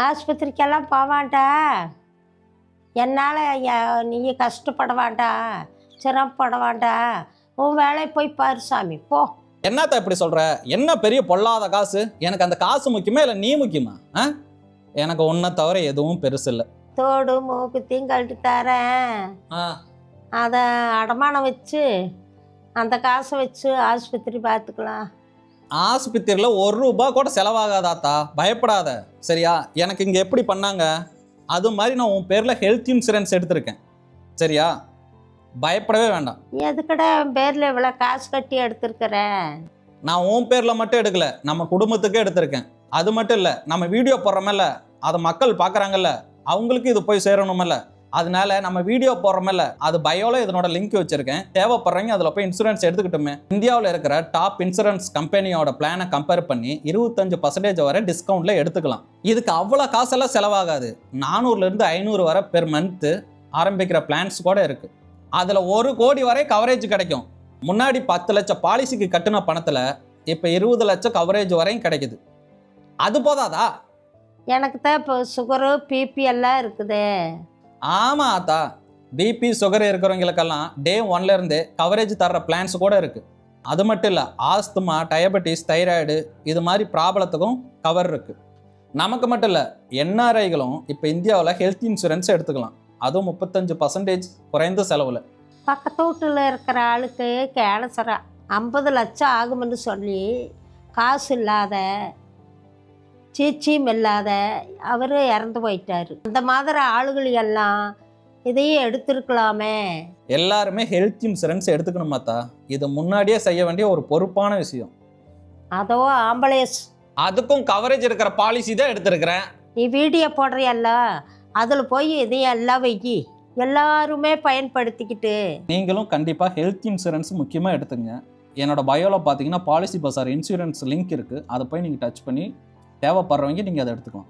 ஆஸ்பத்திரிக்கெல்லாம் போவான்டா. என்னால் நீ கஷ்டப்பட வேண்டாம், சிரமப்பட வேண்டாம். உன் வேலையை போய் பாரு சாமி, போ. என்னத்த இப்படி சொல்ற? என்ன பெரிய பொல்லாத காசு? எனக்கு அந்த காசு முக்கியமா இல்லை நீ முக்கியமா? எனக்கு ஒன்றை தவிர எதுவும் பெருசு இல்லை. தோடு மூக்குத்தையும் கழட்டி தரேன், அதை அடமானம் வச்சு அந்த காசை வச்சு ஆஸ்பத்திரி பார்த்துக்கலாம். ஆஸ்பத்திரியில் ₹1 கூட செலவாகாதாத்தா, பயப்படாத சரியா? எனக்கு இங்கே எப்படி பண்ணாங்க அது மாதிரி நான் உன் பேரில் ஹெல்த் இன்சூரன்ஸ் எடுத்திருக்கேன் சரியா? பயப்படவே வேண்டாம். எதுக்கடா என் பேரில் இவ்வளோ காசு கட்டி எடுத்துருக்கிற? நான் உன் பேரில் மட்டும் எடுக்கல, நம்ம குடும்பத்துக்கே எடுத்திருக்கேன். அது மட்டும் இல்லை, நம்ம வீடியோ போடுறோமில்ல, அதை மக்கள் பார்க்குறாங்கல்ல, அவங்களுக்கு இது போய் சேரணுமில்ல. அதனால நம்ம வீடியோ போடுறோமில்ல, அது பயோல இதனோட லிங்க் வச்சிருக்கேன். தேவைப்படுறவங்க அதில் போய் இன்சூரன்ஸ் எடுத்துக்கிட்டோமே. இந்தியாவில் இருக்கிற டாப் இன்சூரன்ஸ் கம்பெனியோட பிளானை கம்பேர் பண்ணி 25% வரை டிஸ்கவுண்ட்ல எடுத்துக்கலாம். இதுக்கு அவ்வளோ காசெல்லாம் செலவாகாது. 400லேருந்து 500 வரை பெர் மந்த்து ஆரம்பிக்கிற பிளான்ஸ் கூட இருக்கு. அதில் 1 கோடி வரை கவரேஜ் கிடைக்கும். முன்னாடி 10 லட்சம் பாலிசிக்கு கட்டின பணத்தில் இப்போ 20 லட்சம் கவரேஜ் வரையும் கிடைக்குது. அது போதாதா? எனக்கு தான் இப்போ சுகரு பிபி எல்லாம் இருக்குது. ஆமாம் ஆத்தா, பிபி சுகர் இருக்கிறவங்களுக்கெல்லாம் டே 1லேருந்து கவரேஜ் தர்ற பிளான்ஸ் கூட இருக்குது. அது மட்டும் இல்லை, ஆஸ்துமா, டயபெட்டிஸ், தைராய்டு இது மாதிரி ப்ராப்ளத்துக்கும் கவர் இருக்குது. நமக்கு மட்டும் இல்லை, என்ஆர்ஐகளும் இப்போ இந்தியாவில் ஹெல்த் இன்சூரன்ஸ் எடுத்துக்கலாம். அதுவும் 35% குறைந்த செலவில். பக்கத்து வீட்டில் இருக்கிற ஆளுக்கு கேன்சரா 50 லட்சம் ஆகும்னு சொல்லி காசு இல்லாத சீச்சியும் இல்லாத அவர் இறந்து போயிட்டார். அந்த மாதிரி ஆளுகள் எல்லாம் இதையும் எடுத்துருக்கலாமே. எல்லாருமே ஹெல்த் இன்சூரன்ஸ் எடுத்துக்கணுமாத்தா. இது முன்னாடியே செய்ய வேண்டிய ஒரு பொறுப்பான விஷயம். அதோ ஆம்புலன்ஸ், அதுக்கும் கவரேஜ் இருக்கிற பாலிசி தான் எடுத்துருக்கிறேன். நீ வீடியோ போடுறியல்ல, அதில் போய் இதையும் எல்லாம் வைக்கி, எல்லாருமே பயன்படுத்திக்கிட்டு. நீங்களும் கண்டிப்பாக ஹெல்த் இன்சூரன்ஸ் முக்கியமாக எடுத்துங்க. என்னோட பயோவில் பார்த்தீங்கன்னா பாலிசி பசார் இன்சூரன்ஸ் லிங்க் இருக்குது. அதை போய் நீங்கள் டச் பண்ணி தேவைப்படுறவங்க நீங்கள் அதை எடுத்துக்கலாம்.